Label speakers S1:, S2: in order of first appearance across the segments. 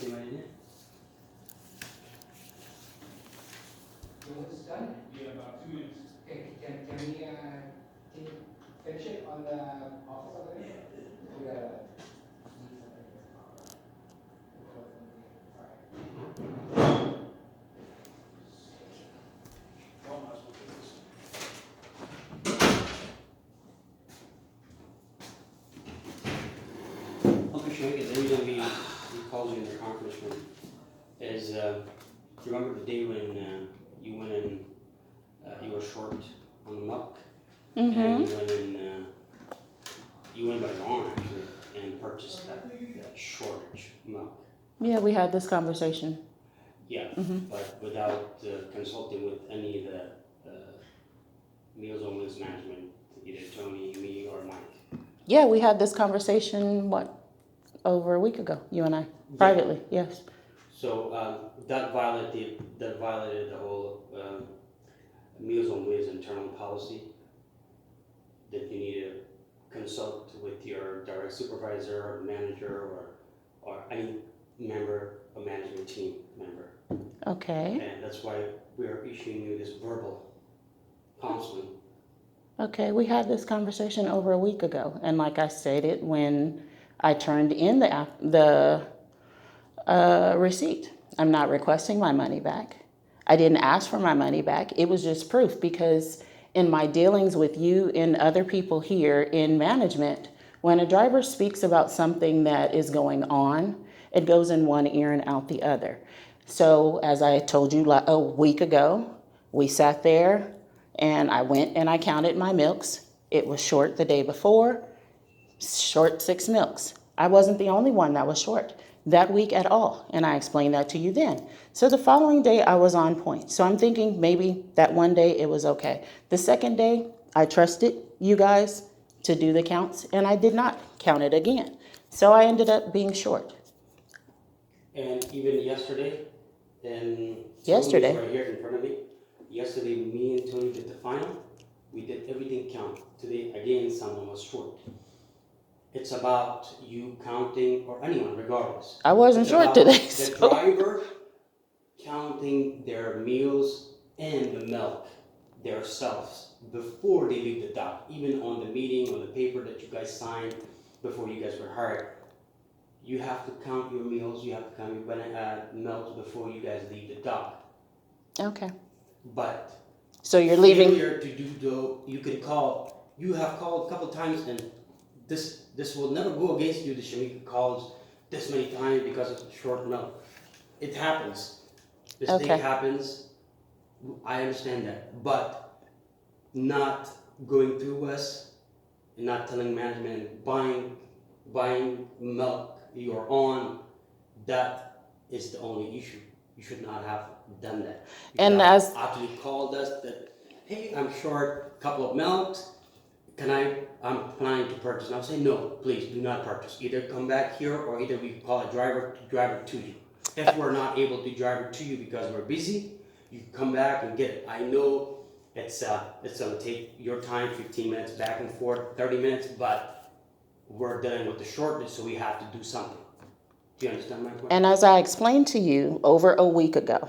S1: Anybody there?
S2: When this is done?
S3: Yeah, about 2 minutes.
S2: Okay, can you finish it on the office over there? We gotta.
S1: Okay, Shanka, the reason we called you in the conference room is, you remember the day when you went in, you were short on the milk? And you went in, you went by your own actually and purchased that shortage milk.
S4: Yeah, we had this conversation.
S1: Yeah, but without consulting with any of the Meals on Wheels management, either Tony, me, or Mike.
S4: Yeah, we had this conversation, over a week ago, you and I, privately, yes.
S1: So that violated the whole Meals on Wheels internal policy that you need to consult with your direct supervisor or manager or any member of management team member.
S4: Okay,
S1: And that's why we are issuing you this verbal counseling.
S4: okay, we had this conversation over a week ago, and like I stated, when I turned in the receipt, I'm not requesting my money back. I didn't ask for my money back. It was just proof because in my dealings with you and other people here in management, when a driver speaks about something that is going on, it goes in one ear and out the other. So as I told you a week ago, we sat there and I went and I counted my milks. It was short the day before, short 6 milks. I wasn't the only one that was short that week at all, and I explained that to you then. So the following day I was on point. So I'm thinking maybe that one day it was okay. The second day I trusted you guys to do the counts, and I did not count it again. So I ended up being short.
S1: And even yesterday, and
S4: Yesterday.
S1: Tony's right here in front of me. Yesterday, me and Tony did the final. We did everything count. Today, again, someone was short. It's about you counting, or anyone, regardless.
S4: I wasn't
S1: It's
S4: short
S1: about
S4: today.
S1: the
S4: So.
S1: driver counting their meals and the milk themselves before they leave the dock. Even on the meeting, on the paper that you guys signed before you guys were hired, you have to count your meals, you have to count your milk before you guys leave the dock.
S4: Okay.
S1: But
S4: So you're leaving.
S1: failure to do though, you have called a couple times, and this will never go against you. The Shamika calls this many times because of short milk. It happens. Mistake
S4: Okay.
S1: happens. I understand that, but not going through us and not telling management buying milk you're on, that is the only issue. You should not have done that. You
S4: And
S1: should have
S4: as
S1: actually called us that, hey, I'm short a couple of milks. I'm planning to purchase. And I'll say, no, please do not purchase. Either come back here or either we call a driver to drive it to you. If we're not able to drive it to you because we're busy, you come back and get it. I know it's gonna take your time, 15 minutes back and forth, 30 minutes, but we're dealing with the shortage, so we have to do something. Do you understand my question?
S4: And as I explained to you over a week ago,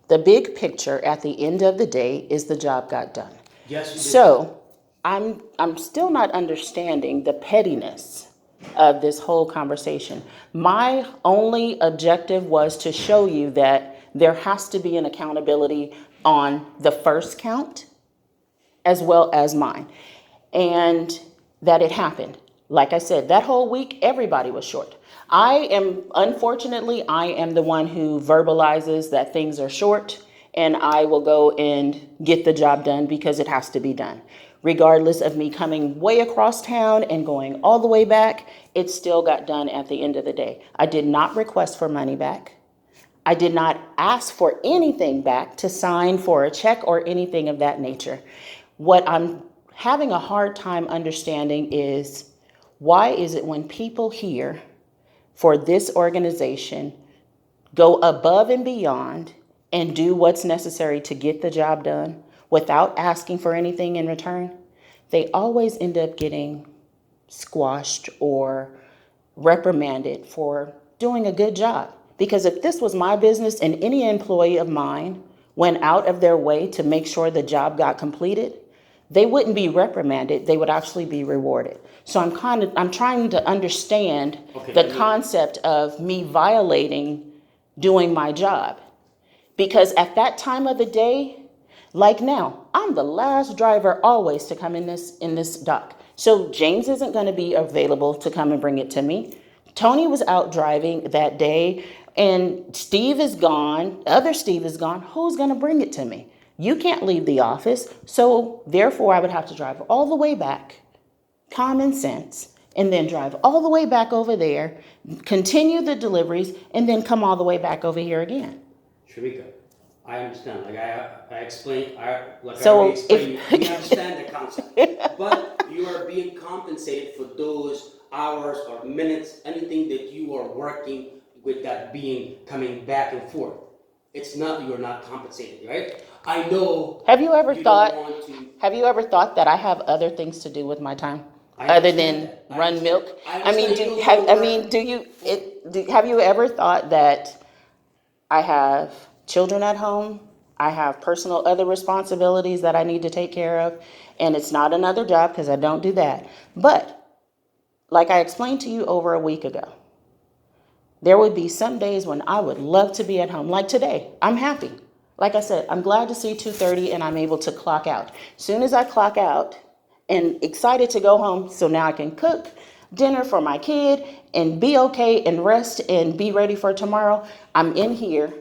S4: the big picture at the end of the day is the job got done.
S1: Yes, you did.
S4: So I'm still not understanding the pettiness of this whole conversation. My only objective was to show you that there has to be an accountability on the first count as well as mine, and that it happened. Like I said, that whole week, everybody was short. Unfortunately, I am the one who verbalizes that things are short, and I will go and get the job done because it has to be done. Regardless of me coming way across town and going all the way back, it still got done at the end of the day. I did not request for money back. I did not ask for anything back to sign for a check or anything of that nature. What I'm having a hard time understanding is, why is it when people here for this organization go above and beyond and do what's necessary to get the job done without asking for anything in return, they always end up getting squashed or reprimanded for doing a good job? Because if this was my business and any employee of mine went out of their way to make sure the job got completed, they wouldn't be reprimanded, they would actually be rewarded. So I'm trying to understand the concept of me violating doing my job. Because at that time of the day, like now, I'm the last driver always to come in this dock. So James isn't going to be available to come and bring it to me. Tony was out driving that day, and Steve is gone. Other Steve is gone. Who's going to bring it to me? You can't leave the office. So therefore, I would have to drive all the way back, common sense, and then drive all the way back over there, continue the deliveries, and then come all the way back over here again.
S1: Sharika, I understand. Like I explained,
S4: So
S1: already explained, we understand the concept. But you are being compensated for those hours or minutes, anything that you are working with that being coming back and forth. It's not you're not compensated, right? I know.
S4: Have you ever
S1: you
S4: thought?
S1: don't want to,
S4: Have you ever thought that I have other things to do with my time
S1: I
S4: other
S1: understand
S4: than
S1: that. I
S4: run
S1: understand.
S4: milk?
S1: I
S4: I mean,
S1: understand you don't wanna
S4: have you ever thought that I have children at home? I have personal other responsibilities that I need to take care of, and it's not another job because I don't do that. But like I explained to you over a week ago, there would be some days when I would love to be at home. Like today, I'm happy. Like I said, I'm glad to see 2:30 and I'm able to clock out. Soon as I clock out and excited to go home, so now I can cook dinner for my kid and be okay and rest and be ready for tomorrow. I'm in here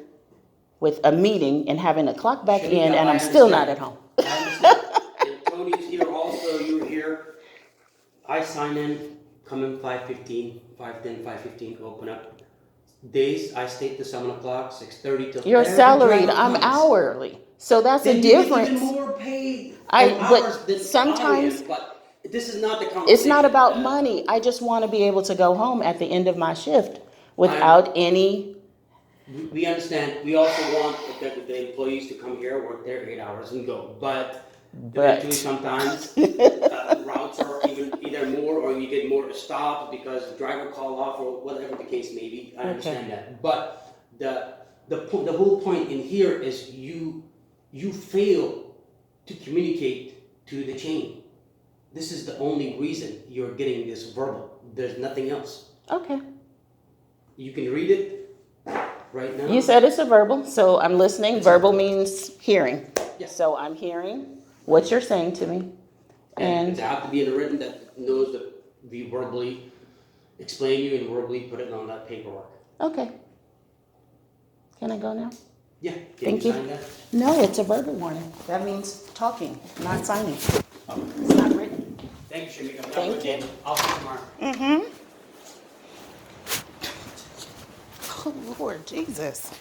S4: with a meeting and having to clock back
S1: Sharika,
S4: in, and
S1: I
S4: I'm still not
S1: understand.
S4: at home.
S1: I understand. And Tony's here also, you're here. I sign in, come in 5:15, 5:10, 5:15, open up. Days, I stay till 7 o'clock, 6:30 till.
S4: You're
S1: every
S4: salaried,
S1: driver
S4: I'm
S1: comes.
S4: hourly. So that's
S1: Then
S4: a
S1: you get
S4: difference.
S1: even more paid
S4: I-
S1: for
S4: but
S1: hours than
S4: sometimes-
S1: I am, but this is not the conversation.
S4: It's not about money. I just want to be able to go home at the end of my shift without any.
S1: We understand, we also want the employees to come here, work their 8 hours and go, but eventually sometimes routes are even either more or you get more stops because the driver call off or whatever the case may be. I understand that, but the whole point in here is you fail to communicate to the chain. This is the only reason you're getting this verbal. There's nothing else.
S4: Okay.
S1: You can read it right now.
S4: You said it's a verbal, so I'm listening.
S1: It's
S4: Verbal means hearing.
S1: Yes.
S4: So I'm hearing what you're saying to me.
S1: And
S4: And
S1: it have to be in a written that knows that we verbally explain you and verbally put it on that paperwork.
S4: okay. Can I go now?
S1: Yeah.
S4: Thank
S1: you
S4: you.
S1: sign that?
S4: No, it's a verbal warning. That means talking, not signing.
S1: Oh.
S4: It's not written.
S1: Thank you, Shamika.
S4: Thank you.
S1: I'll see you tomorrow.
S4: Mm-hmm. Oh, Lord Jesus.